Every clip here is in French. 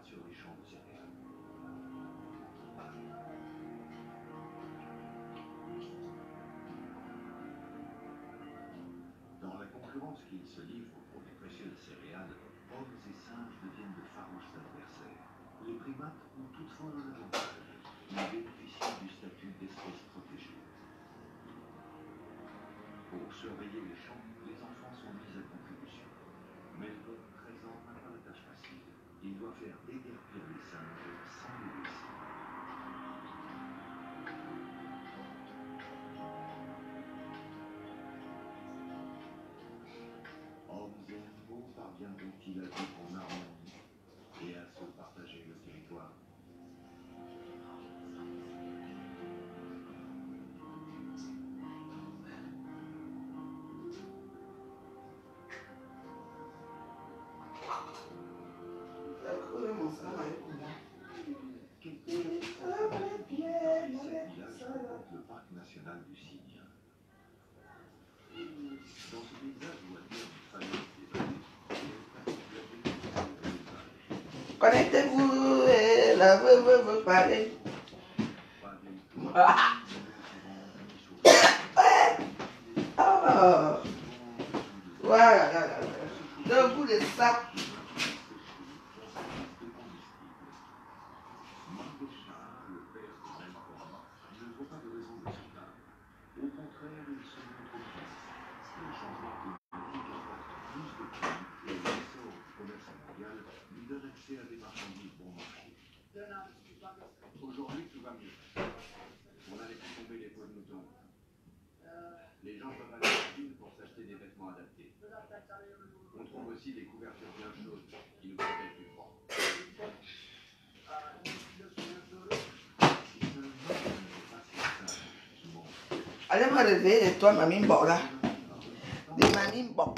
sur les champs de céréales. Dans la concurrence qu'ils se livrent pour les précieuses céréales, hommes et singes deviennent de farouches adversaires. Les primates ont toutefois un avantage. Ils bénéficient du statut d'espèce protégée. Pour surveiller les champs, les enfants sont mis à contribution. Mais l'homme présent n'a pas la tâche facile. Il doit faire déguerpir les singes sans les blesser. Hommes et animaux parviendront-ils à vivre en harmonie et à se partager le territoire? Le parc national du Cygne. Dans ce paysage où admire une famille des années, connectez-vous et la vous parlez. Oh, voilà, d'un coup de ça. Aujourd'hui, tout va mieux. On a laissé tomber les peaux de mouton. Les gens peuvent aller en ville pour s'acheter des vêtements adaptés. On trouve aussi des couvertures bien chaudes qui nous protègent du froid. Allez me relever de toi, mamie bon là. Des mamie bon.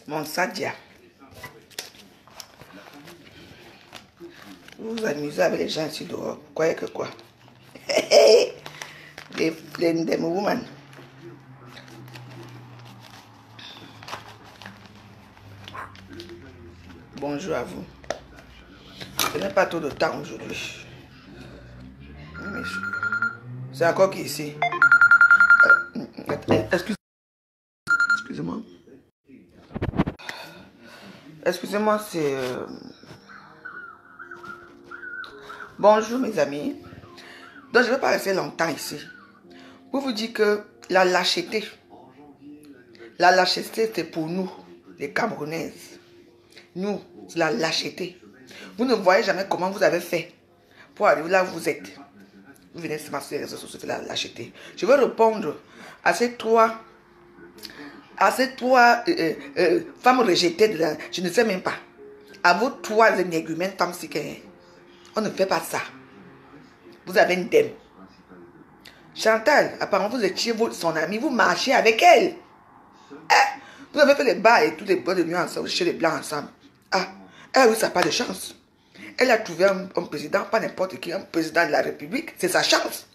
Mon Sadia. Vous vous amusez avec les gens ici dehors. Vous croyez que quoi? Les women. Bonjour à vous. Je n'ai pas trop de temps aujourd'hui. C'est encore qui ici? Excusez-moi. Excusez-moi, c'est... Bonjour mes amis. Donc je ne vais pas rester longtemps ici. Pour vous dire que la lâcheté, c'est pour nous, les Camerounaises. Nous, c'est la lâcheté. Vous ne voyez jamais comment vous avez fait pour arriver là où vous êtes. Vous venez sur les réseaux sociaux, c'est la lâcheté. Je veux répondre à ces trois femmes rejetées de la... Je ne sais même pas. À vos trois énergumènes femmes sicaines. On ne fait pas ça. Vous avez une dème. Chantal, apparemment vous étiez son amie, vous marchez avec elle. Vous avez fait les bas et tous les bois de nuit ensemble, chez les blancs ensemble. Elle oui, ça n'a pas de chance. Elle a trouvé un président, pas n'importe qui, un président de la République, c'est sa chance.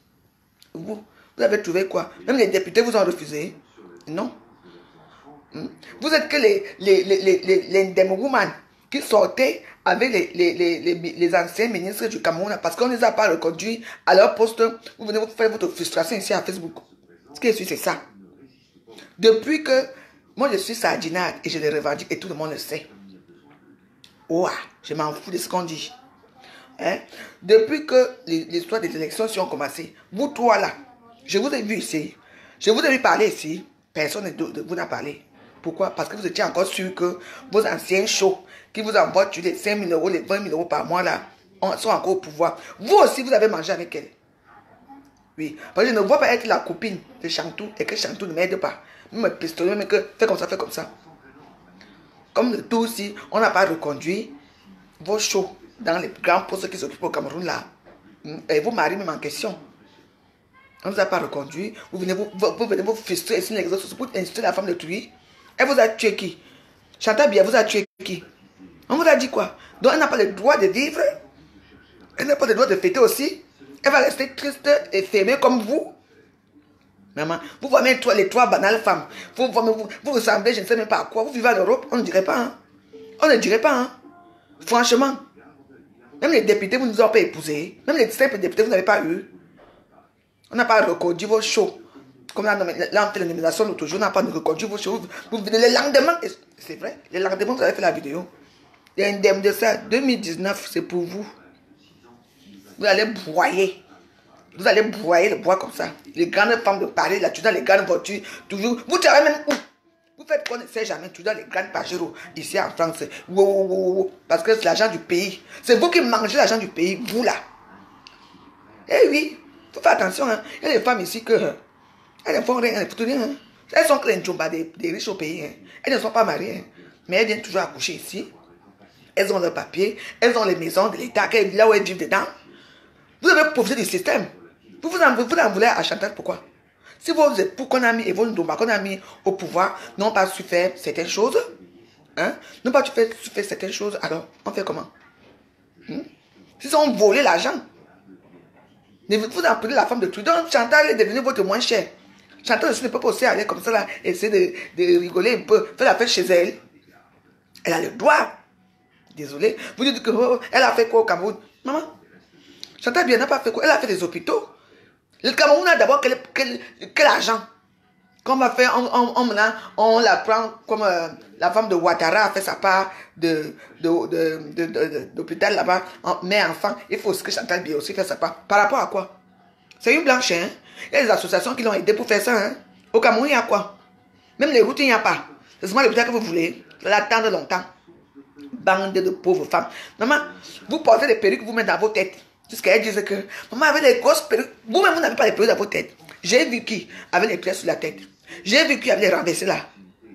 Vous avez trouvé quoi? Même les députés vous ont refusé. Non. Vous êtes que les Women qui sortaient avec les anciens ministres du Cameroun parce qu'on ne les a pas reconduits à leur poste. Vous venez vous faire votre frustration ici à Facebook. Ce qui est sûr, c'est ça. Depuis que moi je suis sardinade et je le revendique et tout le monde le sait. Ouah, je m'en fous de ce qu'on dit. Depuis que l'histoire des élections ont commencé, vous trois là, je vous ai vu ici. Je vous ai vu parler ici. Personne ne vous n'a parlé. Pourquoi? Parce que vous étiez encore sûr que vos anciens shows qui vous envoient les 5 000 euros, les 20 000 euros par mois là, sont encore au pouvoir. Vous aussi, vous avez mangé avec elle. Oui. Parce que je ne vois pas être la copine de Chantou et que Chantou ne m'aide pas. Me pistolet, mais que fais comme ça, fais comme ça. Comme le tout aussi, on n'a pas reconduit vos shows dans les grands postes qui s'occupent au Cameroun là. Et vos maris même en question. On ne vous a pas reconduit. Vous venez vous frustrer ici les réseaux sociaux pour insulter la femme de Tuy. Elle vous a tué qui? Chantal Biya vous a tué qui? On vous a dit quoi? Donc elle n'a pas le droit de vivre. Elle n'a pas le droit de fêter aussi. Elle va rester triste et fermée comme vous. Maman, vous voyez les trois banales femmes. Vous ressemblez, je ne sais même pas à quoi. Vous vivez en Europe, on ne dirait pas. Hein? On ne dirait pas. Hein? Franchement. Même les députés, vous ne nous avez pas épousés. Même les simples députés, vous n'avez pas eu. On n'a pas reconduit vos shows. Comme là, on fait la nomination l'autre jour, on n'a pas reconduit vos shows. Vous venez le lendemain. C'est vrai, le lendemain, vous avez fait la vidéo. L'indemne de ça, 2019, c'est pour vous. Vous allez broyer. Vous allez broyer le bois comme ça. Les grandes femmes de Paris, là, tu dans les grandes voitures, toujours. Vous travaillez même où? Vous faites qu'on ne sait jamais, tu dans les grandes Pajero, ici en France. Parce que c'est l'argent du pays. C'est vous qui mangez l'argent du pays, vous là. Eh oui, il faut faire attention. Hein. Il y a des femmes ici que. Elles ne font rien, elles ne font rien. Hein. Elles sont que les njombas des riches au pays. Hein. Elles ne sont pas mariées. Hein. Mais elles viennent toujours accoucher ici. Elles ont leurs papiers, elles ont les maisons de l'État, là où elles vivent dedans. Vous avez profité du système. Vous en voulez à Chantal, pourquoi? Si vos époux qu'on a mis et vos ndombas qu'on a mis au pouvoir n'ont pas su faire certaines choses, hein, n'ont pas su faire certaines choses, alors on fait comment? S'ils ont volé l'argent, vous appelez la femme de Trudeau, Chantal est devenue votre moins chère. Chantal aussi ne peut pas aussi aller comme ça, là, essayer de rigoler un peu, faire la fête chez elle. Elle a le droit. Désolé. Vous dites que elle a fait quoi au Cameroun? Maman, Chantal Biya n'a pas fait quoi? Elle a fait des hôpitaux. Le Cameroun a d'abord quel argent? Qu'on va faire, on la prend comme la femme de Ouattara a fait sa part d'hôpital là-bas, mère enfant. Il faut que Chantal Biya aussi fasse sa part. Par rapport à quoi? C'est une blanche, hein? Il y a des associations qui l'ont aidé pour faire ça, hein? Au Cameroun, il y a quoi? Même les routes, il n'y a pas. C'est seulement l'hôpital que vous voulez. L'attendre longtemps. Bande de pauvres femmes. Maman, vous portez des perruques vous-même dans vos têtes. Jusqu'à elles disent que maman avait des grosses perruques. Vous-même, vous n'avez pas les perruques dans vos têtes. J'ai vu qui avait les pieds sur la tête. J'ai vu qui avait les renversés là.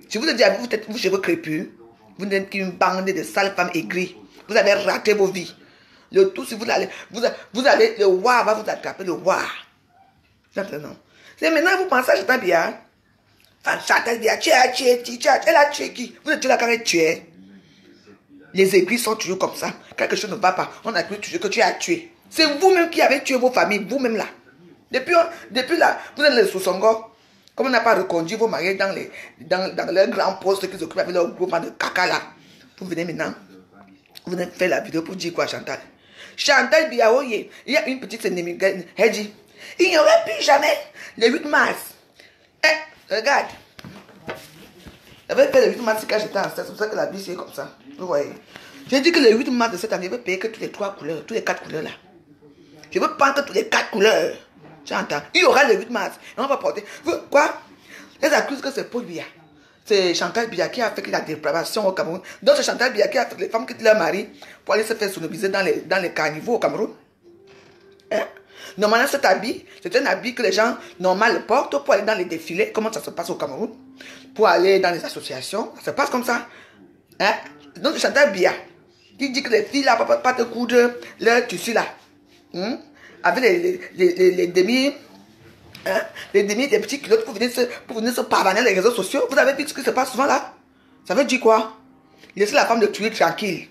Je vous ai dit, vous cheveux crépus. Vous n'êtes qu'une bande de sales femmes aigries. Vous avez raté vos vies. Le tout, si vous allez, le roi va vous attraper, le roi. Maintenant. C'est maintenant vous pensez à Chantal Biya. Enfin, Chantal Biya, elle a tué qui? Vous êtes là quand elle tuait. Les aigris sont toujours comme ça. Quelque chose ne va pas. On a cru toujours que tu as tué. C'est vous-même qui avez tué vos familles, vous-même là. Depuis là, vous êtes les sous-songos. Comme on n'a pas reconduit vos maris dans leurs grands postes qu'ils occupent avec leur groupement de caca là. Vous venez maintenant. Vous venez faire la vidéo pour dire quoi, Chantal? Chantal Biya, il y a une petite ennemie. Elle dit, il n'y aurait plus jamais le 8 mars. Regarde. J'avais fait le 8 mars quand j'étais enceinte. C'est pour ça que la vie c'est comme ça. Vous voyez. J'ai dit que le 8 mars de cette année, je vais payer que toutes les 3 couleurs, toutes les 4 couleurs là. Je veux prendre que toutes les 4 couleurs. J'entends. Il y aura le 8 mars. Et on va porter. Quoi? Les accusent que c'est Paul Biya. C'est Chantal Biya qui a fait la dépravation au Cameroun. Donc c'est Chantal Biya qui a fait que les femmes quittent leur mari pour aller se faire sodomiser dans les carnivaux au Cameroun. Hein? Normalement, cet habit, c'est un habit que les gens normaux portent pour aller dans les défilés. Comment ça se passe au Cameroun? Pour aller dans les associations. Ça se passe comme ça. Hein? Donc, c'est Chantal Biya qui dit que les filles là, pas te coudre leur tissu là. Avec les demi. Hein? Les demi, des petits culottes pour venir se pavaner les réseaux sociaux. Vous avez vu ce qui se passe souvent là? Ça veut dire quoi? Laissez la femme de tuer tranquille.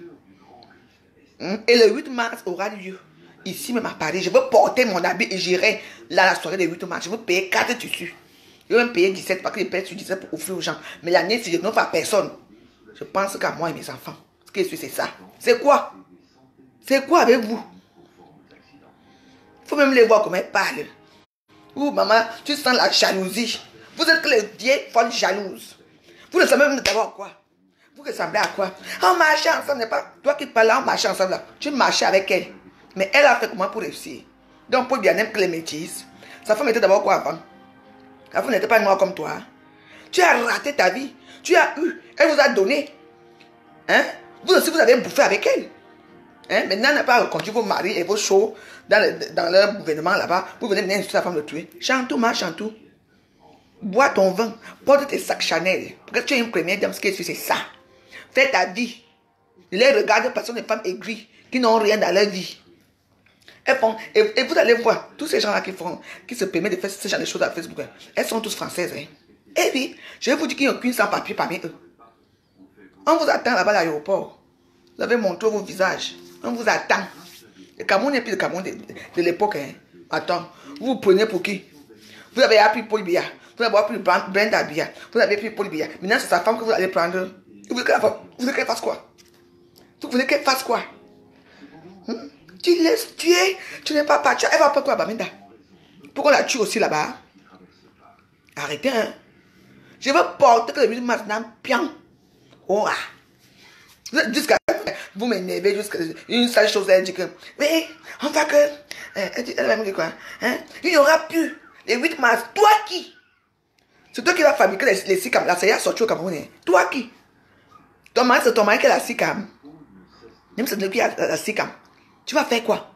Et le 8 mars aura lieu. Ici même à Paris, je veux porter mon habit et j'irai là la soirée du 8 mars. Je veux payer 4 tissus. Je veux même payer 17 parce que je paye sur 17 pour offrir aux gens. Mais l'année, si je n'offre à personne, je pense qu'à moi et mes enfants. Qu'est-ce que c'est ça? C'est quoi? C'est quoi avec vous? Il faut même les voir comment elles parlent. Ouh, maman, tu sens la jalousie. Vous êtes que les vieilles folles jalouses. Vous ne savez même d'abord quoi? Vous ressemblez à quoi? On marchait ensemble, n'est pas? Toi qui parles là, on marchait ensemble là. Tu marchais avec elle. Mais elle a fait comment pour réussir? Donc, Paul Biya n'aime que les métis. Sa femme était d'abord quoi avant? La femme n'était pas noire comme toi. Tu as raté ta vie. Tu as eu. Elle vous a donné. Hein? Vous aussi, vous avez bouffé avec elle. Hein? Maintenant, elle n'a pas reconduit vos maris et vos shows dans leur gouvernement là-bas. Vous venez venir insulter la femme de tuer. Chantou, ma Chantou. Bois ton vin. Porte tes sacs Chanel. Parce que tu es une première dame. Ce que c'est ça. Fais ta vie. Les regarde parce que ce sont des femmes aigries qui n'ont rien dans leur vie. Elles font, et vous allez voir, tous ces gens-là qui se permettent de faire ce genre de choses à Facebook, elles sont tous françaises. Hein. Eh oui, je vais vous dire qu'il n'y a aucune sans-papier parmi eux. On vous attend là-bas à l'aéroport. Vous avez montré vos visages. On vous attend. Le Cameroun n'est plus le Cameroun de l'époque. Hein. Attends, vous vous prenez pour qui? Vous avez appris Paul Biya. Vous avez appris Brenda Biya. Vous avez appris Paul Biya. Maintenant, c'est sa femme que vous allez prendre. Vous voulez qu'elle fasse quoi? Vous voulez qu'elle fasse quoi? Tu laisses tuer. Tu n'es pas parti. Elle va prendre quoi, Baminda? Pourquoi on la tue aussi là-bas? Arrêtez, hein. Je veux porter que le 8 mars n'a bien. Oh, jusqu'à vous m'énervez, jusqu'à une seule chose, elle dit que oui, on va que elle va me dire quoi, hein? Il n'y aura plus les 8 mars. Toi qui? C'est toi qui vas fabriquer les SICAM. La CIA sortie au Cameroun. Hein? Toi qui? Ton mari, c'est ton mari qui a la SICAM. Même c'est lui qui a la SICAM. Tu vas faire quoi?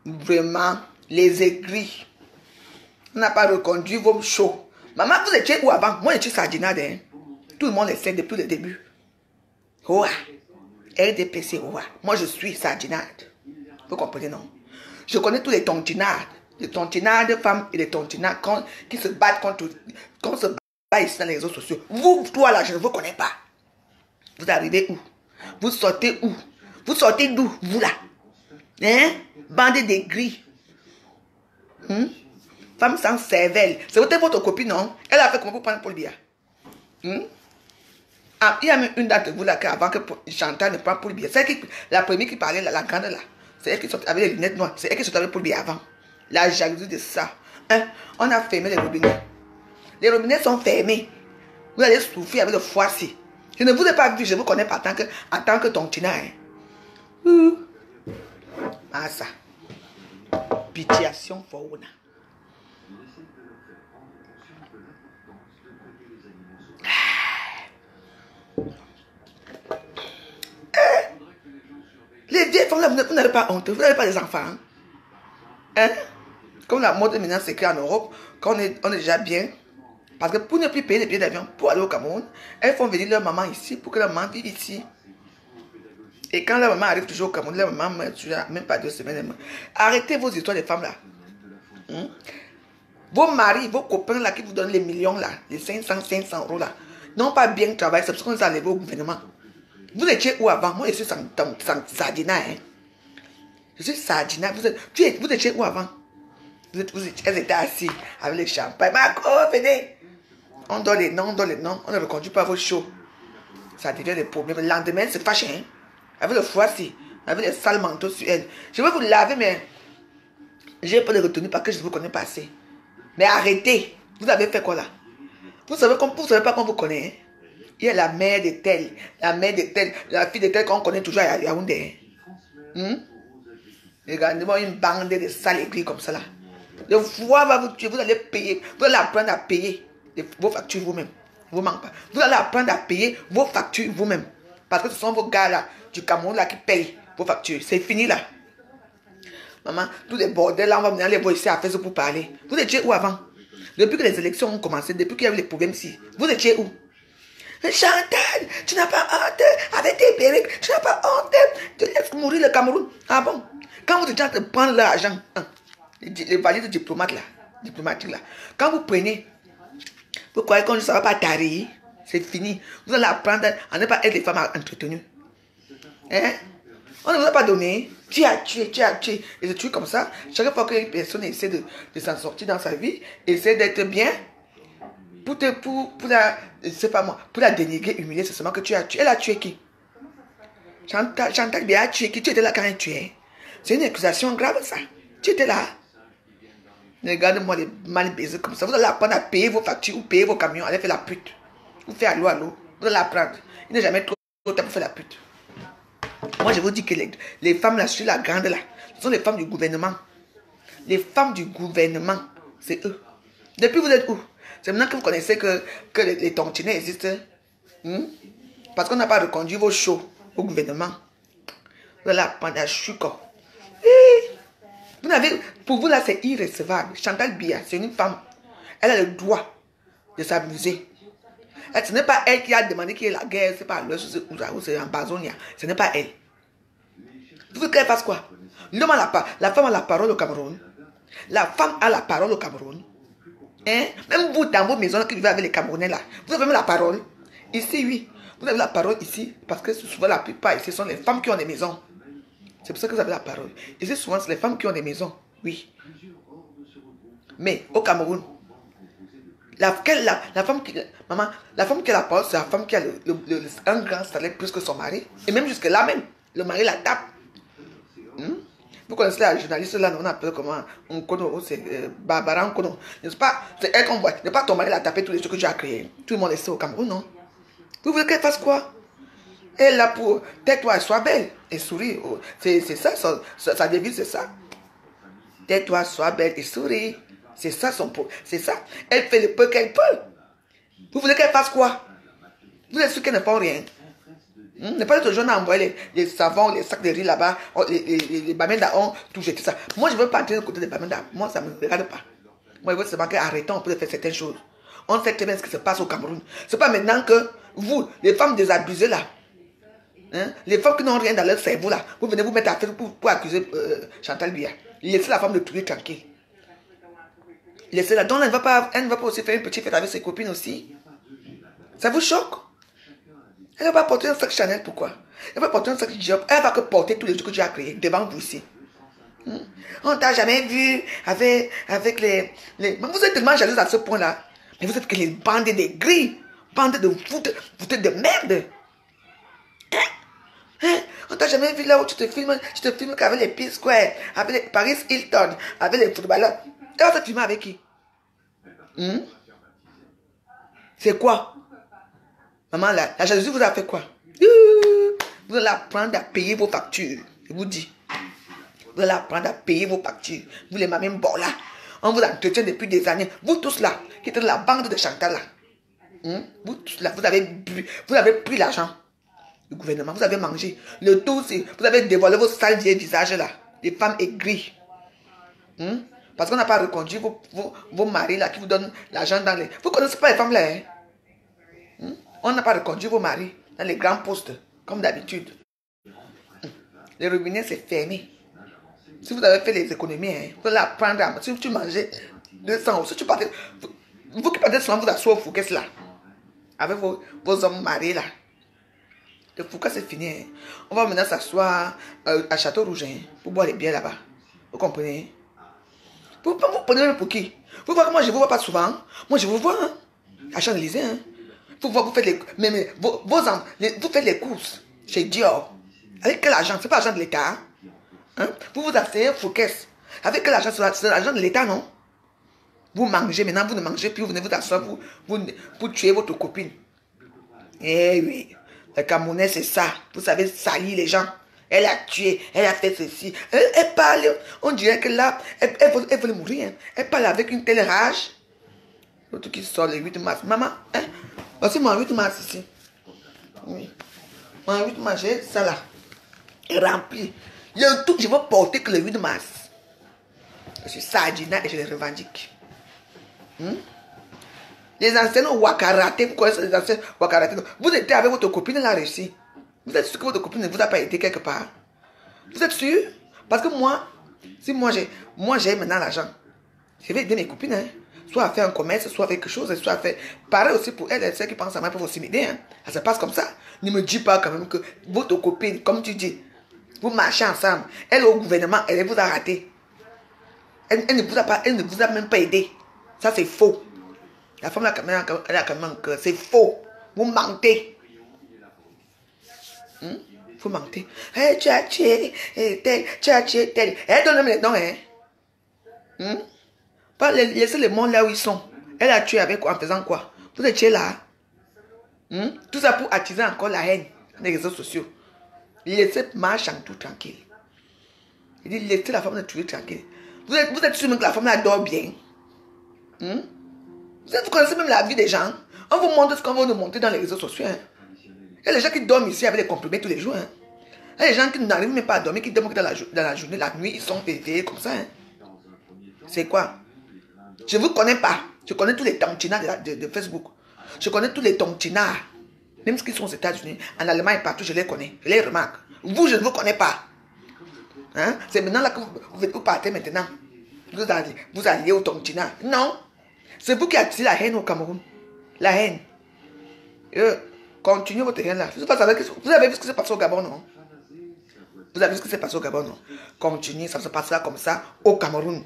Vraiment, les aigris. On n'a pas reconduit vos shows. Maman, vous étiez où avant? Moi, j'étais sardinade. Hein? Tout le monde le sait depuis le début. Ouah. RDPC, ouah. Moi, je suis sardinade. Vous comprenez, non? Je connais tous les tontinades. Les tontinades femmes et les tontinades qui se battent contre se bat ici dans les réseaux sociaux. Vous, toi là, je ne vous connais pas. Vous arrivez où? Vous sortez où? Vous sortez d'où? Vous là? Hein? Bande d'aigris. Femme sans cervelle. C'est votre copine, non? Elle a fait comment pour prendre Paul Biya? Ah, il y a même une d'entre vous là qui avant que Chantal ne prenne Paul Biya. C'est la première qui parlait, la grande là. C'est elle qui sortait avec les lunettes noires. C'est elle qui sortait avec Paul Biya avant. La jalousie de ça. Hein? On a fermé les robinets. Les robinets sont fermés. Vous allez souffrir avec le foie-ci. Je ne vous ai pas vu, je ne vous connais pas en tant que tontina. Hein? Ah ça. Pitiation fauna. Les vieilles femmes là, vous n'avez pas honte, vous n'avez pas des enfants. Hein? Comme la mode maintenant s'écrit en Europe, quand on est déjà bien. Parce que pour ne plus payer les billets d'avion pour aller au Cameroun, elles font venir leur maman ici pour que leur maman vive ici. Et quand leur maman arrive toujours au Cameroun, leur maman meurt toujours, même pas 2 semaines. Arrêtez vos histoires de femmes là. Vos maris, vos copains là qui vous donnent les millions là, les 500 euros là, n'ont pas bien travaillé, c'est parce qu'on les a enlevés au gouvernement. Vous étiez où avant? Moi je suis sardina. Hein? Je suis sardina. Vous étiez où avant? Elles étaient assises avec les champagnes. Marco, venez. On donne les noms, on ne reconduit pas vos shows. Ça devient des problèmes. Le lendemain, c'est fâché. Hein? Avec le foie-ci, avec les sales manteaux sur elle. Je vais vous laver, mais je n'ai pas de retenue parce que je ne vous connais pas assez. Mais arrêtez. Vous avez fait quoi là? Vous savez pas qu'on vous connaît. Hein? Il y a la mère de telle, la fille de telle qu'on connaît toujours à Yaoundé. Regardez-moi une bande de sales aigris comme ça là. Le foie va vous tuer, vous allez payer, vous allez apprendre à payer vos factures vous-même. Vous manquez pas. Vous allez apprendre à payer vos factures vous-même. Parce que ce sont vos gars là, du Cameroun là, qui payent vos factures. C'est fini là. Maman, tous les bordels là, on va venir les voir ici à Facebook pour parler. Vous étiez où avant? Depuis que les élections ont commencé, depuis qu'il y a eu les problèmes ici, vous étiez où? Chantal, tu n'as pas honte avec tes perruques, tu n'as pas honte, tu laisses mourir le Cameroun. Ah bon? Quand vous êtes en train de prendre l'argent, les valises diplomatiques là, quand vous prenez, vous croyez qu'on ne va pas tarir, c'est fini. Vous allez apprendre à ne pas être les femmes entretenues. Hein? On ne vous a pas donné, tu as tué. Et c'est tué comme ça. Chaque fois qu'une personne essaie de s'en sortir dans sa vie, essaie d'être bien, pour la dénigrer, humilier, c'est seulement que tu as tué. Elle a tué qui? Chantal Biya a tué qui? Tu étais là quand elle tuait. C'est une accusation grave ça. Tu étais là. Regarde-moi les mal baisés comme ça. Vous allez apprendre à payer vos factures ou payer vos camions. Allez faire la pute. Ou faire allô. Vous allez apprendre. Il n'est jamais trop tard pour faire la pute. Moi je vous dis que les femmes là, sur la grande là, ce sont les femmes du gouvernement. Les femmes du gouvernement, c'est eux. Depuis vous êtes où? C'est maintenant que vous connaissez que les tontinets existent. Parce qu'on n'a pas reconduit vos shows au gouvernement. Vous allez apprendre à chuko. Pour vous là, c'est irrécevable. Chantal Biya, c'est une femme. Elle a le droit de s'amuser. Ce n'est pas elle qui a demandé qu'il y ait la guerre. C'est pas l'Ouest ou c'est en Bazonia. Ce n'est pas elle. Vous voulez qu'elle fasse quoi? L'homme a la femme a la parole au Cameroun. La femme a la parole au Cameroun. Hein? Même vous, dans vos maisons qui vivez avec les Camerounais là, vous avez même la parole. Ici, oui. Vous avez la parole ici, parce que souvent la plupart ici sont les femmes qui ont des maisons. C'est pour ça que vous avez la parole. Ici, souvent, c'est les femmes qui ont des maisons. Oui. Mais au Cameroun, la femme qui... Maman, la femme qui a la parole, c'est la femme qui a un grand salaire plus que son mari. Et même jusque là même, le mari la tape. Vous connaissez la journaliste là, on appelle comment c'est Barbara Nkono. N'est-ce pas? C'est elle qu'on voit. N'est pas ton mari la taper tous les trucs que tu as créés. Tout le monde est ça au Cameroun, non? Vous voulez qu'elle fasse quoi? Elle est là pour tais-toi, sois belle et souris. C'est ça, sa devise, c'est ça. Tais-toi, sois belle et souris. C'est ça son pot. C'est ça. Elle fait le peu qu'elle peut. Vous voulez qu'elle fasse quoi? Vous êtes sûr qu'elle ne fait rien? Ne pas être jeune à envoyer les savons, les sacs de riz là-bas, les Bamenda ont tout jeté ça. Moi, je ne veux pas entrer du côté des Bamenda. Moi, ça ne me regarde pas. Moi, je veux seulement qu'arrêtons, on peut faire certaines choses. On sait très bien ce qui se passe au Cameroun. Ce n'est pas maintenant que vous, les femmes désabusées là, les femmes qui n'ont rien dans leur cerveau là, vous venez vous mettre à faire pour accuser Chantal Biya. Laissez la femme de tuer tranquille. Laissez-la. Donc, elle ne va pas aussi faire une petite fête avec ses copines aussi. Ça vous choque? Elle ne va pas porter un sac Chanel, pourquoi? Elle va porter un sac Diop. Elle va que porter tous les trucs que tu as créés devant vous ici. On ne t'a jamais vu avec les... Vous êtes tellement jalouse à ce point-là. Mais vous êtes que les bandes de gris. Bandes de fouteux de merde. On t'a jamais vu là où tu te filmes qu'avec les P-Square, avec les Paris Hilton, avec les footballeurs. Elle va te filmer avec qui? C'est quoi? Maman, la jalousie vous a fait quoi? Vous allez apprendre à payer vos factures. Je vous dis. Vous allez apprendre à payer vos factures. Vous les mamans bon là. On vous entretient depuis des années. Vous tous là, qui êtes dans la bande de Chantal là. Vous tous là, vous avez pris l'argent du gouvernement. Vous avez mangé. Le tout, c'est vous avez dévoilé vos sales vieux visages là. Les femmes aigries. Parce qu'on n'a pas reconduit vos maris là qui vous donnent l'argent dans les... Vous ne connaissez pas les femmes là, On n'a pas reconduit vos maris dans les grands postes, comme d'habitude. Le robinet, c'est fermé. Si vous avez fait les économies, vous allez apprendre à... Si tu mangeais 200 euros, si tu partais... Vous qui partez souvent, vous asseoir au Fouquet là. Avec vos hommes mariés là. Le Fouquet, c'est fini. On va maintenant s'asseoir à Château Rouge pour boire les bières là-bas. Vous comprenez? Vous prenez même pour qui? Vous voyez que moi, je ne vous vois pas souvent. Moi, je vous vois à Champs-Élysées. Vous faites vous faites les courses chez Dior. Avec quel argent? Ce n'est pas l'argent de l'État. Vous vous asseyez au Fouquet. Avec quel argent? C'est l'argent de l'État, non? Vous mangez, maintenant vous ne mangez plus, vous venez vous asseoir pour tuer votre copine. Eh oui, le Camerounais, c'est ça. Vous savez salir les gens. Elle a tué, elle a fait ceci. Elle parle, on dirait que là, elle veut mourir. Elle parle avec une telle rage. L'autre qui sort le 8 mars. Maman, voici mon 8 mars ici. Oui. Mon 8 mars, j'ai ça là. Rempli. Le tout que je veux porter que le 8 mars. Je suis Sardina et je les revendique. Les anciennes Wakaraté, vous connaissez les anciennes Wakaraté. Vous étiez avec votre copine, elle a réussi. Vous êtes sûr que votre copine ne vous a pas aidé quelque part? Vous êtes sûr? Parce que moi, si moi j'ai maintenant l'argent, je vais aider mes copines, soit à faire un commerce, soit à faire quelque chose, soit à faire... Pareil aussi pour elles, celles qui pensent à moi pour aussi m'aider. Ça se passe comme ça. Ne me dis pas quand même que votre copine, comme tu dis, vous marchez ensemble, elle au gouvernement, elle vous a raté. Elle ne vous a même pas aidé. Ça c'est faux. La femme elle a quand même un cœur. C'est faux. Vous mentez. Vous mentez. Hey, tu as tué tel. Elle donne même les noms. Pas laisser les mondes là où ils sont. Elle a tué avec quoi? En faisant quoi? Vous étiez là. Tout ça pour attiser encore la haine des réseaux sociaux. Laissez marcher en tout tranquille. Il dit laissez la femme de tuer tranquille. Vous êtes sûr même que la femme elle dort bien. Vous connaissez même la vie des gens. On vous montre ce qu'on va nous montrer dans les réseaux sociaux. Il y a les gens qui dorment ici avec les comprimés tous les jours. Il y a les gens qui n'arrivent même pas à dormir, qui dorment dans la journée, la nuit, ils sont éveillés comme ça. C'est quoi? Je ne vous connais pas. Je connais tous les tontinards de Facebook. Je connais tous les tontinards. Même ceux qui sont aux États-Unis, en Allemagne, partout, je les connais. Je les remarque. Vous, je ne vous connais pas. C'est maintenant là que vous partez maintenant. Vous alliez au tontinard. Non. C'est vous qui attirez la haine au Cameroun. La haine. Continuez votre haine là. Vous avez vu ce qui s'est passé au Gabon, non? Vous avez vu ce qui s'est passé au Gabon, non? Continuez, ça se passera comme ça au Cameroun.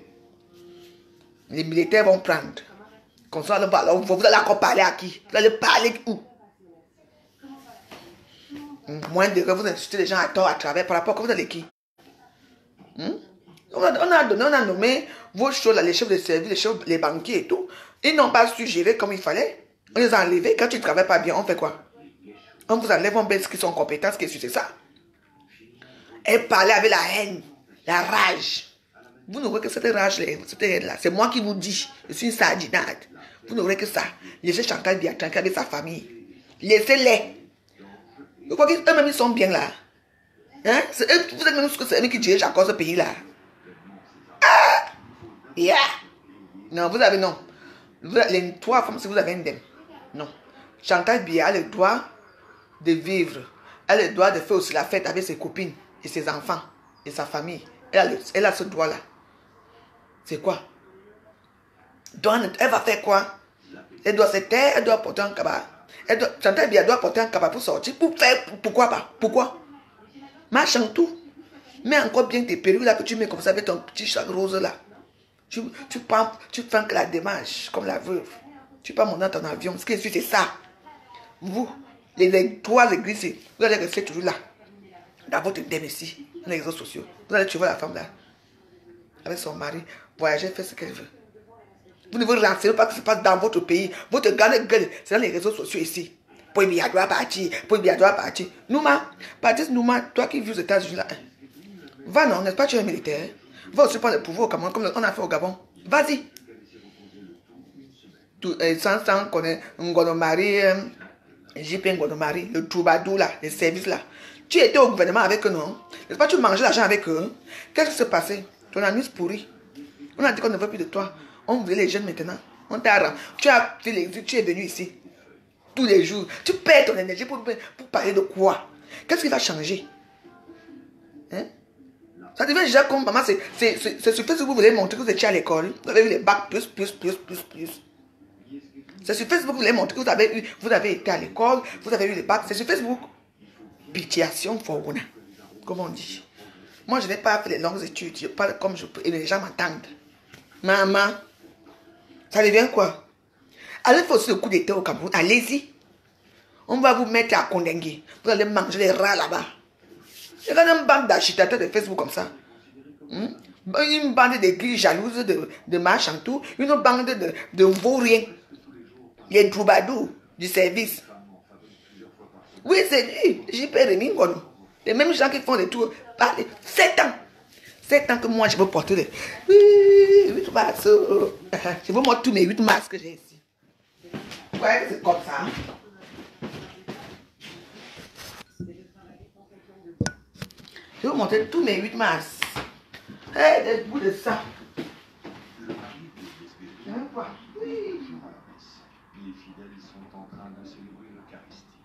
Les militaires vont prendre. Comme ça, vous allez encore parler à qui? Vous allez parler où? Moins de vous insultez les gens à tort à travers par rapport à vous allez qui? On a nommé vos choses, là, les chefs de service, les banquiers et tout. Ils n'ont pas su gérer comme il fallait. On les a enlevés. Quand tu ne travailles pas bien, on fait quoi? On vous enlève, on baisse ce qui sont compétents, ce qui est sûr, c'est ça. Et parler avec la haine, la rage. Vous n'aurez que cette rage, cette haine-là. C'est moi qui vous dis. Je suis une sardinade. Vous n'aurez que ça. Laissez Chantal bien tranquille avec sa famille. Laissez-les. Vous croyez qu'eux-mêmes, ils sont bien là? Hein? Vous êtes même c'est eux qui dirigent encore ce pays-là. Ah! Yeah! Non, vous avez non. Les 3 femmes, si vous avez un dème. Non. Chantal Biya a le droit de vivre. Elle a le droit de faire aussi la fête avec ses copines et ses enfants et sa famille. Elle a ce droit-là. C'est quoi? Donc, elle va faire quoi? Elle doit se taire, elle doit porter un cabas. Chantal Biya doit porter un cabas pour sortir. Pour faire, pourquoi pas? Pourquoi? Marche en tout. Mets encore bien tes perruques là que tu mets comme ça avec ton petit sac rose là. Tu fais que la démarche comme la veuve. Tu peux monter dans ton avion. Ce qui est sûr, c'est ça. Vous, les 3 églises, vous allez rester toujours là. Dans votre dème ici, dans les réseaux sociaux. Vous allez tuer la femme là. Avec son mari, voyager, faire ce qu'elle veut. Vous ne vous renseignez pas ce qui se passe dans votre pays. Votre grande gueule, c'est dans les réseaux sociaux ici. Pour Biya doit partir. Pour Biya doit partir. Nouma, Patrice Nouma, toi qui vis aux États-Unis là. Va non, n'est-ce pas, tu es un militaire? Va aussi prendre le pouvoir au Cameroun, comme on a fait au Gabon. Vas-y. Sans connaître Ngonomari, JP Ngonomari, le Troubadou là, les services là. Tu étais au gouvernement avec eux, non? N'est-ce pas, tu mangeais l'argent avec eux? Qu'est-ce qui s'est passé? Ton annonce pourrie. On a dit qu'on ne veut plus de toi. On voulait les jeunes maintenant. On t'a tu as fait l'exil, tu es venu ici. Tous les jours. Tu perds ton énergie pour parler de quoi? Qu'est-ce qui va changer? Hein? Ça devient déjà comme maman, c'est sur Facebook que vous voulez montrer que vous étiez à l'école. Vous avez eu les bacs plus. C'est sur Facebook que vous voulez montrer que vous avez été à l'école, vous avez eu les bacs. C'est sur Facebook. Pitiation fauna. Comme on dit. Moi, je n'ai pas fait les longues études. Je parle comme je peux et les gens m'entendent. Maman, ça devient quoi? Allez faire aussi le coup d'été au Cameroun. Allez-y. On va vous mettre à Kondengue. Vous allez manger les rats là-bas. Il y a une bande d'agitateurs de Facebook comme ça. Une bande d'églises jalouses de marche en tout. Une bande de vauriens. Les troubadours du service. Oui, c'est lui. J'y perds les mingones. Les mêmes gens qui font des tours. 7 ans. 7 ans que moi je veux porter les 8 mars. Je veux montrer tous mes 8 mars que j'ai ici. Ouais, c'est comme ça. Je vais vous montrer tous mes 8 mars. Hey, des bouts de sang. Quoi? Oui. Les fidèles sont en train de célébrer l'Eucharistie.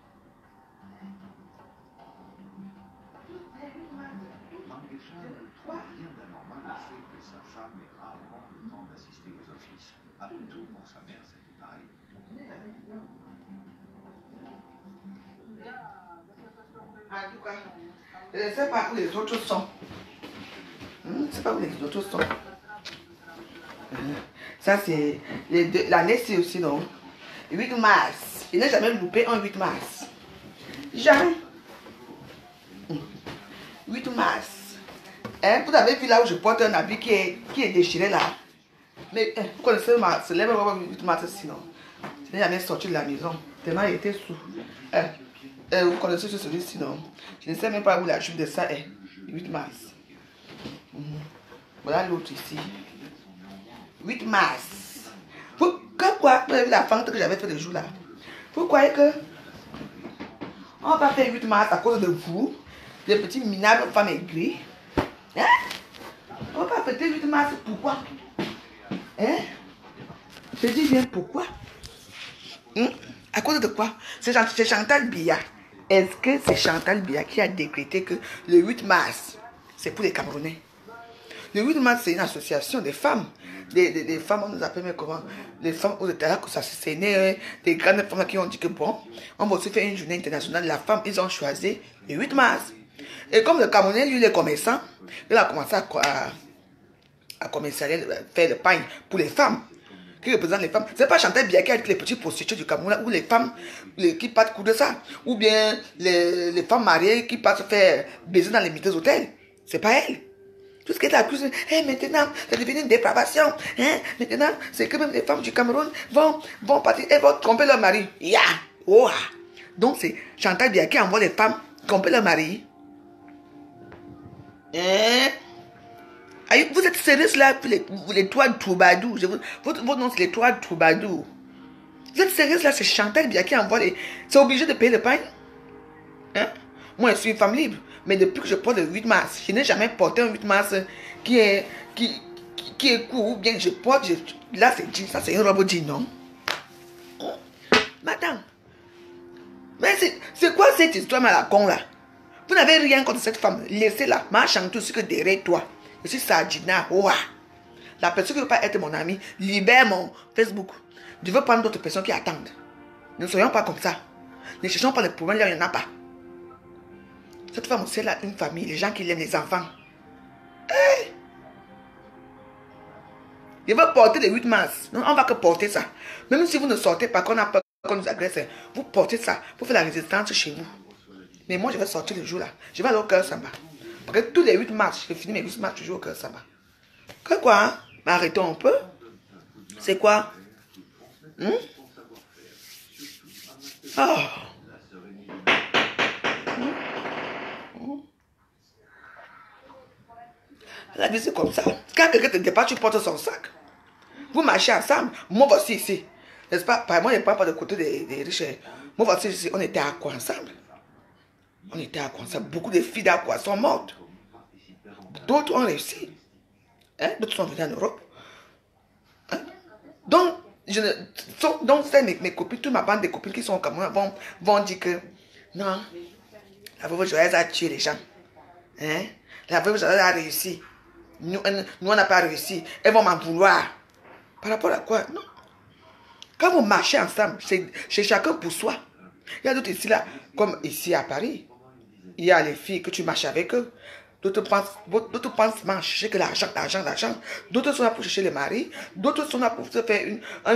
Mangecha trouve rien d'anormal au fait que sa femme ait rarement le temps d'assister aux offices. Après tout, pour sa mère, c'était pareil. En tout cas, je ne sais pas où les autres sont. Je ne sais pas où les autres sont. Ça, c'est l'année, c'est aussi, non? 8 mars. Je n'ai jamais loupé un 8 mars. Jamais. 8 mars. Hein, vous avez vu là où je porte un habit qui est déchiré là. Mais vous connaissez ma célèbre 8 mars sinon. Je n'ai jamais sorti de la maison. Tellement il était sous. Vous connaissez celui-ci non? Je ne sais même pas où la jupe de ça est. 8 mars. Voilà l'autre ici. 8 mars. Pourquoi vous avez vu la fente que j'avais fait le jour là? Vous croyez que on va faire 8 mars à cause de vous, les petits minables femmes aigries? Hein? On va fêter 8 mars pourquoi? Hein? Je dis bien pourquoi? À cause de quoi? C'est Chantal Biya. Est-ce que c'est Chantal Biya qui a décrété que le 8 mars, c'est pour les Camerounais? Le 8 mars, c'est une association des femmes. Des femmes, on nous appelle mais comment? Les femmes aux États, que ça c'est né, des grandes femmes qui ont dit que bon, on va aussi faire une journée internationale de la femme. Ils ont choisi le 8 mars. Et comme le Camerounais, lui, il est commerçant, il a commencé à faire le pain pour les femmes, qui représentent les femmes. C'est pas Chantal Biaké avec les petits prostituées du Cameroun, ou les femmes qui partent coudre ça, ou bien les femmes mariées qui partent faire baiser dans les miteux hôtels. C'est pas elle. Tout ce qui est accusé, maintenant, c'est devenu une dépravation. Maintenant, c'est que même les femmes du Cameroun vont partir et vont tromper leur mari. Donc, c'est Chantal Biaké qui envoie les femmes tromper leur mari. Vous êtes sérieux là, les trois troubadours. Votre nom, c'est les trois troubadours. Vous êtes sérieux là, c'est Chantal Biaké qui envoie les... C'est obligé de payer le pain. Moi, je suis une femme libre. Mais depuis que je porte le 8 mars, je n'ai jamais porté un 8 mars qui est court, ou bien je porte, là c'est jean, ça c'est une robe jean, non? Madame, mais c'est quoi cette histoire à la con là? Vous n'avez rien contre cette femme, laissez-la, marchant tout ce que derrière toi. Je suis Sadina, la personne qui ne veut pas être mon amie, libère mon Facebook. Je veux prendre d'autres personnes qui attendent. Ne soyons pas comme ça. Ne cherchons pas les problèmes, là il n'y en a pas. Cette femme aussi, elle a une famille, les gens qui l'aiment, les enfants. Je veux porter le 8 mars. Non, on ne va que porter ça. Même si vous ne sortez pas, qu'on a peur qu'on nous agresse, vous portez ça pour faire la résistance chez vous. Mais moi, je vais sortir le jour là. Je vais aller au cœur Samba. Parce que tous les 8 mars, je finis mes 8 mars toujours au cœur Samba. Que quoi? Hein? Mais arrêtons un peu. C'est quoi? Oh. La vie c'est comme ça. Quand quelqu'un te dépasse, tu portes son sac. Vous marchez ensemble. Moi voici ici. N'est-ce pas? Par moi, je ne parle pas de côté des riches. Moi voici ici. On était à quoi ensemble? On était à quoi ensemble? Beaucoup de filles d'Aqua sont mortes. D'autres ont réussi. D'autres sont venus en Europe. Donc, mes copines, toute ma bande de copines qui sont au Cameroun vont dire que non, la veuve Joyeuse a tué les gens. La veuve Joyeuse a réussi. Nous, on n'a pas réussi. Elles vont m'en vouloir. Par rapport à quoi? Non. Quand vous marchez ensemble, c'est chacun pour soi. Il y a d'autres ici, là, comme ici à Paris. Il y a les filles que tu marches avec eux. D'autres pensent chercher que l'argent. D'autres sont là pour chercher les maris. D'autres sont là pour se faire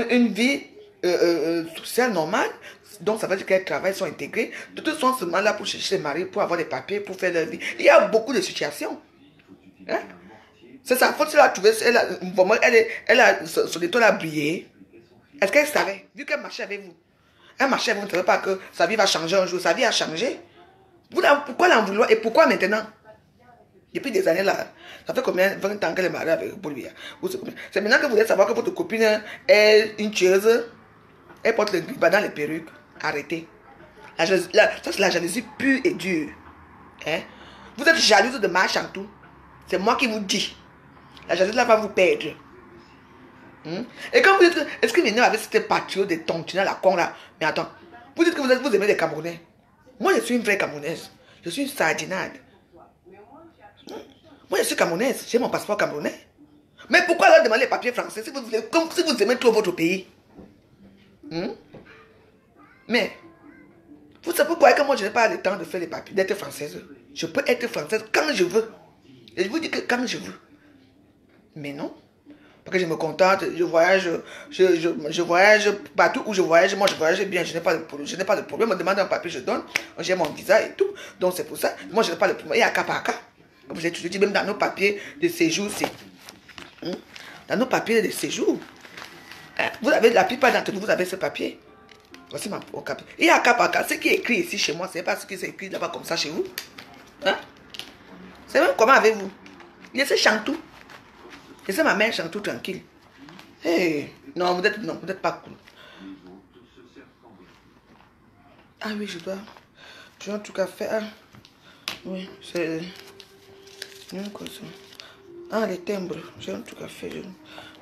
une vie sociale normale. Donc ça veut dire que les travails sont intégrés. D'autres sont seulement là pour chercher les maris, pour avoir des papiers, pour faire leur vie. Il y a beaucoup de situations. C'est sa faute si elle a trouvé, elle a son étoile a brillé. Est-ce qu'elle savait? Vu qu'elle marchait avec vous. Elle marchait avec vous, ne savait pas que sa vie va changer un jour. Sa vie a changé. Pourquoi l'en vouloir? Et pourquoi maintenant? Depuis des années là, ça fait combien? 20 ans qu'elle est mariée avec Bolivia. C'est maintenant que vous devez savoir que votre copine est une tueuse. Elle porte le griba dans les perruques. Arrêtez. Ça c'est la jalousie pure et dure. Vous êtes jalouse de Marchantou. C'est moi qui vous dis. La jalousie là va vous perdre. Et quand vous dites, est-ce que venez avec cette patriote de tontiner la con là? Mais attends, vous dites que vous aimez les Camerounais. Moi je suis une vraie Camerounaise. Je suis une sardinade. Moi je suis Camerounaise. J'ai mon passeport camerounais. Mais pourquoi leur demander les papiers français si vous aimez trop votre pays? Mais vous savez pourquoi que moi je n'ai pas le temps de faire les papiers, d'être française. Je peux être française quand je veux. Et je vous dis que quand je veux. Mais non. Parce que je me contente, je voyage partout où je voyage. Moi je voyage bien, je n'ai pas de problème. On me demande un papier, je donne. J'ai mon visa et tout. Donc c'est pour ça. Moi je n'ai pas de problème. Et à cas par cas. Comme j'ai toujours dit, même dans nos papiers de séjour, c'est. Dans nos papiers de séjour. Vous avez la plupart d'entre vous avez ce papier. Voici mon papier. Et à cas par cas, ce qui est écrit ici chez moi, c'est pas ce qui est écrit là-bas comme ça chez vous. C'est même comment avez-vous? Laissez Chantou. Laissez ma mère Chantou tranquille. Non, vous n'êtes pas cool. Ah oui, je dois en tout cas faire. Oui, c'est. Les timbres. J'ai en tout cas fait.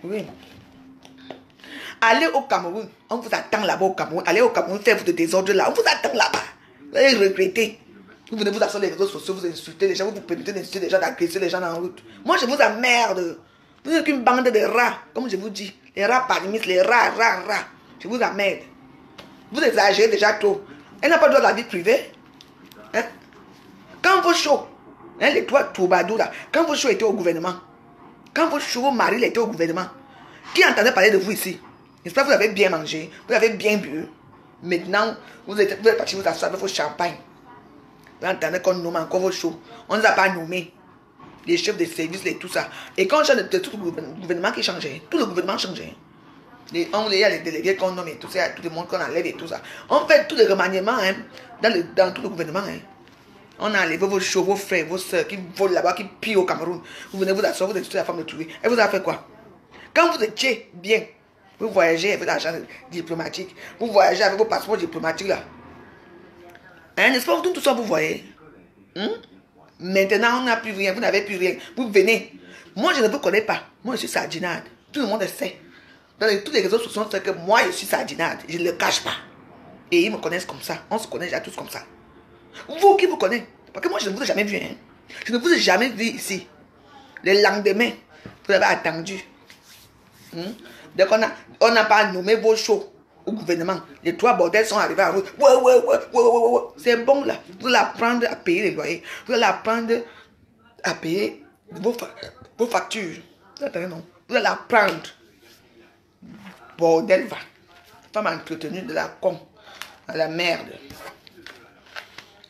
Oui. Allez au Cameroun. On vous attend là-bas au Cameroun. Allez au Cameroun faire votre désordre là. On vous attend là-bas. Vous allez regretter. Vous venez vous asseoir sur les réseaux sociaux, vous insultez les gens, vous permettez d'insulter les gens, d'agresser les gens en route. Moi, je vous emmerde. Vous n'êtes qu'une bande de rats, comme je vous dis. Les rats parimistes, les rats. Je vous emmerde. Vous exagérez déjà trop. Elle n'a pas le droit de la vie privée. Hein? Quand vos shows, hein, les trois troubadours là, quand vos shows étaient au gouvernement, quand vos maris étaient au gouvernement, qui entendait parler de vous ici? J'espère que vous avez bien mangé, vous avez bien bu. Maintenant, vous êtes partis vous asseoir avec vos champagnes. Vous entendez qu'on nomme encore vos shows. On ne les a pas nommés. Les chefs de service et tout ça. Et quand on change de tout le gouvernement qui changeait, tout le gouvernement changeait. Il y a les délégués qu'on nomme et tout ça, tout le monde qu'on enlève et tout ça. On fait tous les remaniements hein, dans tout le gouvernement. Hein. On a enlevé vos shows, vos frères, vos soeurs qui volent là-bas, qui pillent au Cameroun. Vous venez vous asseoir, vous êtes la femme de trouver. Et vous avez fait quoi? Quand vous étiez bien, vous voyagez avec l'argent diplomatique, vous voyagez avec vos passeports diplomatiques là. Hein, n'est-ce pas tout ça vous voyez? Maintenant on n'a plus rien, vous n'avez plus rien. Vous venez. Moi je ne vous connais pas. Moi je suis Sardinade. Tout le monde le sait. Dans tous les réseaux sociaux, c'est que moi je suis Sardinade. Je ne le cache pas. Et ils me connaissent comme ça. On se connaît déjà tous comme ça. Vous qui vous connaissez? Parce que moi je ne vous ai jamais vu. Hein. Je ne vous ai jamais vu ici. Le lendemain, vous avez attendu. Donc on n'a pas nommé vos shows au gouvernement. Les trois bordels sont arrivés en route. Ouais. C'est bon là. Vous allez apprendre à payer les loyers. Vous allez apprendre à payer vos factures. Non. Vous allez apprendre. Bordel va. Femme entretenue de la con. À la merde.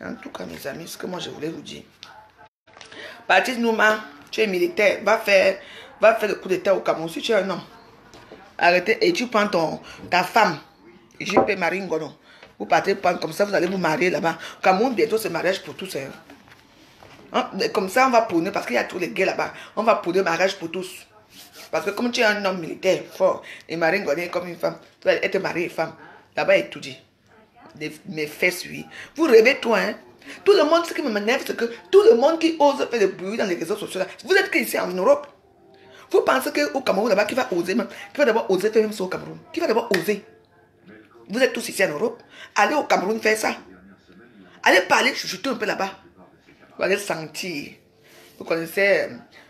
En tout cas mes amis, ce que moi je voulais vous dire. Patrice Nouma, tu es militaire. Va faire le coup d'état au Cameroun. Si tu es un homme. Arrêtez et tu prends ta femme, JP Marie Ngono. Vous partez prendre comme ça, vous allez vous marier là-bas. Au Cameroun, bientôt c'est mariage pour tous. Hein. Comme ça, on va prôner, parce qu'il y a tous les gays là-bas. On va prôner mariage pour tous. Parce que comme tu es un homme militaire fort, et Marie Ngono est comme une femme, tu vas être mariée femme. Là-bas, il tout dit. Mes fesses, oui. Vous rêvez toi, hein. Tout le monde, ce qui m'énerve, c'est que tout le monde qui ose faire le bruit dans les réseaux sociaux, là, vous êtes ici en Europe. Vous pensez qu'au Cameroun, là-bas, qui va oser, qui va d'abord oser faire même ça au Cameroun? Qui va d'abord oser? Vous êtes tous ici en Europe. Allez au Cameroun faire ça. Allez parler, chuchoter un peu là-bas. Vous allez sentir. Vous connaissez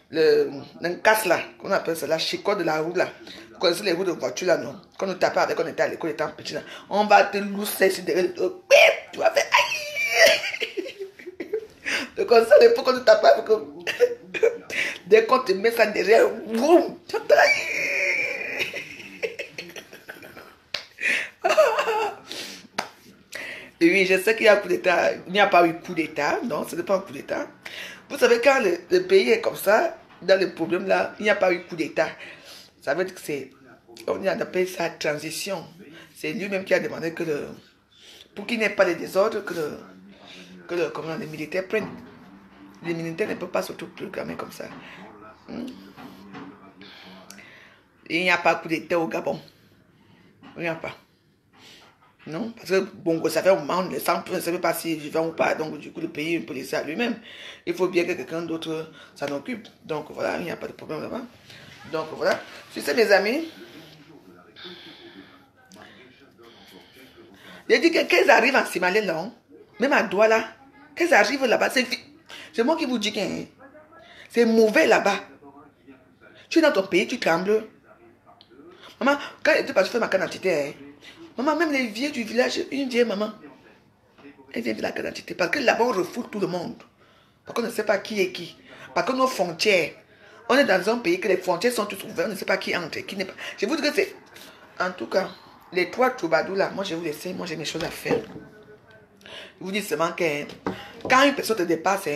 le casse là, qu'on appelle ça, la chicotte de la roue là. Vous connaissez les roues de voiture là, non? Quand nous tapons avec, on était à l'école étant petit là. On va te lousser sur derrière. Tu vas faire aïe. Le conseil, il faut qu'on nous tape avec. Dès qu'on te met ça derrière, boum, tu vas oui, je sais qu'il y a un coup d'état. Il n'y a pas eu coup d'état. Non, ce n'est pas un coup d'état. Vous savez, quand le pays est comme ça, dans le problème là, il n'y a pas eu coup d'état. Ça veut dire que c'est. On appelle ça transition. C'est lui-même qui a demandé que pour qu'il n'y ait pas de désordre, que les militaires prennent. Les militaires ne peuvent pas s'auto-proclamer comme ça. Il n'y a pas de coup d'état au Gabon. Il n'y a pas. Non, parce que bon, ça fait un moment, on ne sait pas s'il est vivant ou pas. Donc, du coup, le pays peut laisser à lui-même. Il faut bien que quelqu'un d'autre s'en occupe. Donc, voilà, il n'y a pas de problème là-bas. Donc, voilà. C'est ça, mes amis. J'ai dit qu'elles arrivent en Simalé, là, même à Douala, qu'elles arrivent là-bas, c'est moi qui vous dis que c'est mauvais là-bas. Tu es dans ton pays, tu trembles. Maman, quand je pas faire ma carte d'identité, maman, même les vieux du village, une vieille maman, elle vient de la carte d'identité. Parce que là-bas, on refoule tout le monde. Parce qu'on ne sait pas qui est qui. Parce que nos frontières, on est dans un pays que les frontières sont toutes ouvertes, on ne sait pas qui entre, qui n'est pas. Je vous dis que c'est. En tout cas, les trois troubadours là, moi je vous laisse, moi j'ai mes choses à faire. Je vous dis seulement que quand une personne te dépasse,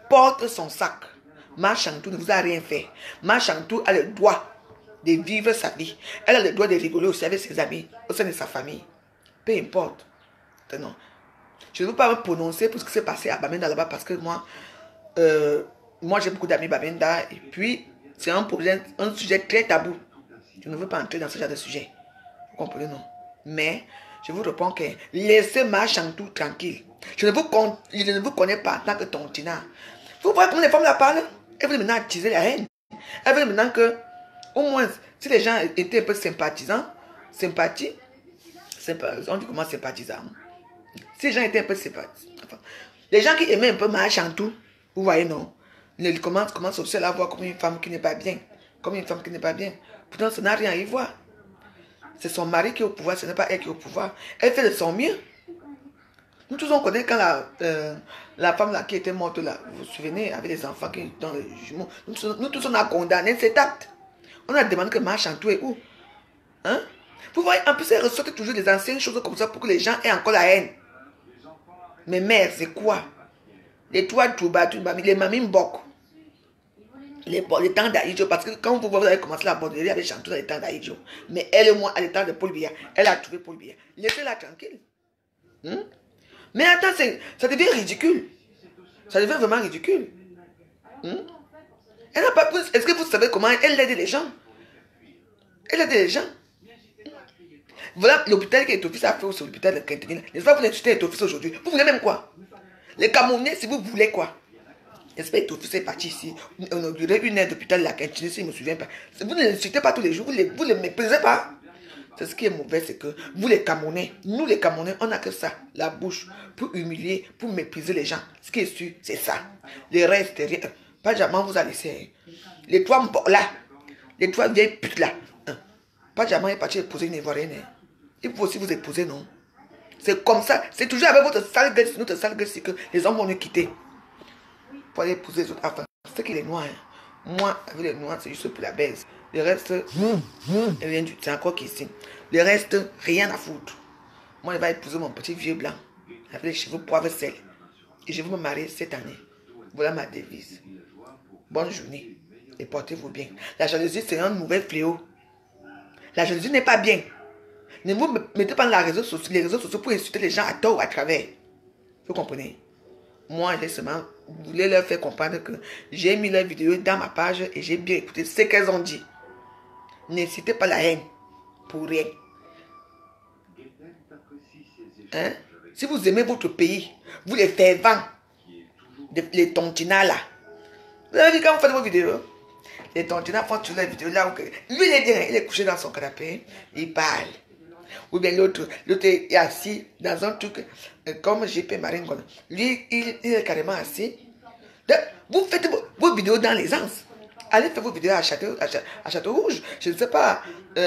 porte son sac. Machantou ne vous a rien fait. Machantou a le droit de vivre sa vie. Elle a le droit de rigoler aussi avec ses amis, au sein de sa famille. Peu importe. Non. Je ne veux pas me prononcer pour ce qui s'est passé à Bamenda là-bas parce que moi j'ai beaucoup d'amis Bamenda et puis c'est un problème, un sujet très tabou. Je ne veux pas entrer dans ce genre de sujet. Vous comprenez, non? Mais je vous réponds que laissez Machantou tranquille. Je ne vous connais pas en tant que tontina. Vous voyez comment les femmes la parlent? Elles veulent maintenant attiser la haine. Elles veulent maintenant que, au moins, si les gens étaient un peu sympathisants, on dit comment sympathisant? Si les gens étaient un peu sympathisants, enfin, Les gens qui aimaient un peu Ma Chantou, vous voyez, non? Ils commencent aussi à la voir comme une femme qui n'est pas bien. Comme une femme qui n'est pas bien. Pourtant, ça n'a rien à y voir. C'est son mari qui est au pouvoir, ce n'est pas elle qui est au pouvoir. Elle fait de son mieux. Nous tous on connaît quand la femme là qui était morte là, vous vous souvenez, avec les enfants qui dans les jumeaux. Nous tous on a condamné cet acte. On a demandé que Ma Chantou est où? Hein? Vous voyez, en plus elle ressortent toujours des anciennes choses comme ça pour que les gens aient encore la haine. Mais mère, c'est quoi? Les trois Touba, les Mamie Mbok. Les temps d'Aïdjo, parce que quand vous avez commencé la borderie avec Chantou dans les temps d'Aïdjo. Mais elle et moi, à l'état de Paul Biya, elle a trouvé Paul Biya. Laissez-la tranquille. Mais attends, ça devient ridicule. Ça devient vraiment ridicule. Elle n'a pas plus. Est-ce que vous savez comment elle aide les gens? Elle aide les gens. Voilà l'hôpital qui est office a fait aussi l'hôpital de Quintinil. N'est-ce pas, vous l'insultez est office aujourd'hui? Vous voulez même quoi? Les Camerounais, si vous voulez quoi? N'est-ce pas, Etofis est parti ici. On aurait une aide d'hôpital de la Quintinil, si je ne me souviens pas. Vous ne l'insultez pas tous les jours, vous ne les méprisez pas. C'est ce qui est mauvais, c'est que vous les Camerounais, nous les Camerounais, on n'a que ça, la bouche, pour humilier, pour mépriser les gens. Ce qui est sûr, c'est ça. Les restes, rien. Pas jamais vous a laissé. Les trois là, les trois vieilles putes là. Pas jamais est parti épouser une Ivoirienne. Il faut aussi vous épouser, non? C'est comme ça. C'est toujours avec votre sale gueule, notre sale gueule, c'est que les hommes vont nous quitter. Pour aller épouser les autres. Enfin, c'est qu'il est noir. Moi, avec les noirs, c'est juste pour la baise. Le reste, c'est encore qu'ici. Le reste, rien à foutre. Moi, je vais épouser mon petit vieux blanc. Avec les cheveux poivre sel. Et je vais me marier cette année. Voilà ma devise. Bonne journée. Et portez-vous bien. La jalousie, c'est un nouvel fléau. La jalousie n'est pas bien. Ne vous mettez pas dans les réseaux sociaux pour insulter les gens à tort ou à travers. Vous comprenez? Moi, j'ai seulement voulu leur faire comprendre que j'ai mis leur vidéo dans ma page et j'ai bien écouté ce qu'elles ont dit. N'incitez pas la haine pour rien. Hein? Si vous aimez votre pays, vous les fervents, les tontinats là. Vous avez vu quand vous faites vos vidéos? Les tontinats font toujours les vidéos là où lui il est bien, il est couché dans son canapé, il parle. Ou bien l'autre est assis dans un truc comme JP Marine. Lui, il est carrément assis. Donc, vous faites vos vidéos dans l'aisance. Allez faire vos vidéos à Château Rouge. Je ne sais pas,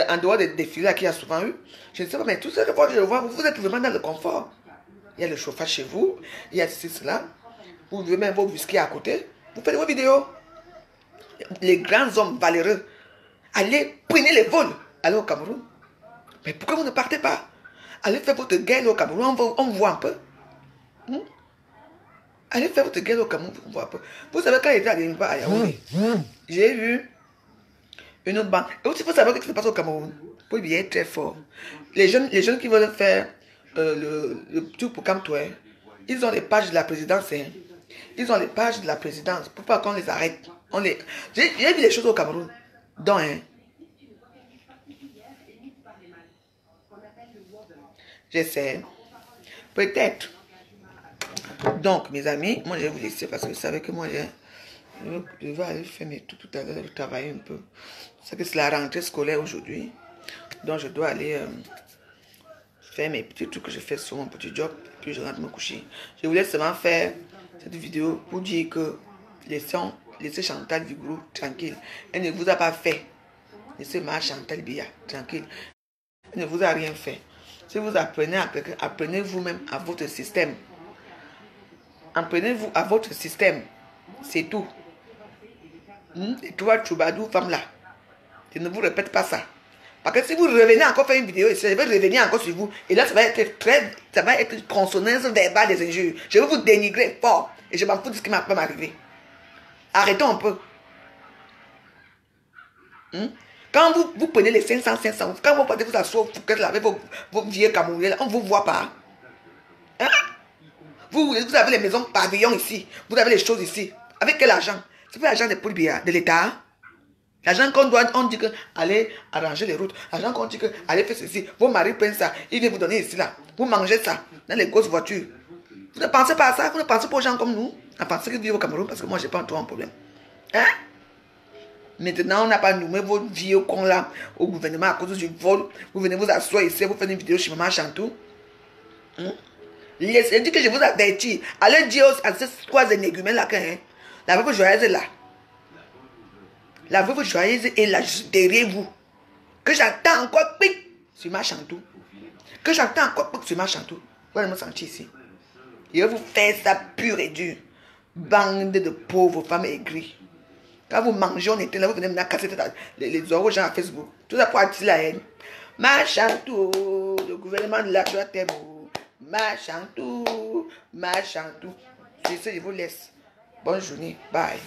en dehors des défilés là qu'il y a souvent eu. Je ne sais pas, mais tout ça, je vois, vous êtes vraiment dans le confort. Il y a le chauffage chez vous, il y a ceci, cela. Vous devez même vos whisky à côté. Vous faites vos vidéos. Les grands hommes valeureux, allez, prenez les vols. Allez au Cameroun. Mais pourquoi vous ne partez pas? Allez faire votre guerre au Cameroun, on voit un peu. Allez faire votre guerre au Cameroun, on voit un peu. Vous savez, quand j'étais à Yaoundé, j'ai vu une autre banque. Et aussi, il faut savoir ce qui se passe au Cameroun. Pour bien être très fort. Les jeunes qui veulent faire le tour pour Camtoué, ils ont les pages de la présidence. Hein. Ils ont les pages de la présidence. Pourquoi qu'on les arrête? J'ai vu les choses au Cameroun. Donc, hein, j'essaie. Peut-être. Donc, mes amis, moi je vais vous laisser parce que vous savez que moi je vais aller faire mes trucs tout à l'heure, travailler un peu. C'est que c'est la rentrée scolaire aujourd'hui. Donc, je dois aller faire mes petits trucs que je fais sur mon petit job. Puis je rentre me coucher. Je voulais seulement faire cette vidéo pour dire que laissez Chantal Vigrou tranquille. Elle ne vous a pas fait. Laissez Ma Chantal Biya tranquille. Elle ne vous a rien fait. Si vous apprenez à quelqu'un, apprenez vous-même à votre système. Apprenez-vous à votre système. C'est tout. Et toi, Troubadou, femme là. Je ne vous répète pas ça. Parce que si vous revenez encore faire une vidéo, je vais revenir encore sur vous. Et là, ça va être consonance verbale des injures. Je vais vous dénigrer fort. Et je m'en fous de ce qui va m'arriver. Arrêtons un peu. Quand vous prenez les 500, quand vous partez vous asseoir avec vos vieux Camerounais, on ne vous voit pas. Hein? Vous avez les maisons pavillons ici. Vous avez les choses ici. Avec quel argent? C'est pas l'argent de Paul Biya, de l'État. L'argent on dit que allez arranger les routes. L'argent qu'on dit que allez faire ceci. Vos maris prennent ça. Ils viennent vous donner ici là. Vous mangez ça dans les grosses voitures. Vous ne pensez pas à ça? Vous ne pensez pas aux gens comme nous? Enfin, ceux qui vivent au Cameroun, parce que moi, je n'ai pas trop un problème. Hein? Maintenant, on n'a pas nommé vos vieux cons là au gouvernement à cause du vol. Vous venez vous asseoir ici, vous faites une vidéo chez Maman Chantou. Laissez dire que je vous avertis. Allez dire à ces 3 énégumènes là que la veuve joyeuse est là. La veuve joyeuse est là, juste derrière vous. Que j'entends encore pic sur ma chantou. Que j'entends encore pic sur ma chantou. Vous allez me sentir ici. Je vais vous faire ça pur et dur. Bande de pauvres femmes aigries. Quand vous mangez, on était là, vous venez maintenant casser les oreilles aux gens à Facebook. Tout ça pour attirer la haine. Ma chantou, le gouvernement de la joie t'aime. Ma chantou, ma chantou. C'est ça, je vous laisse. Bonne journée. Bye.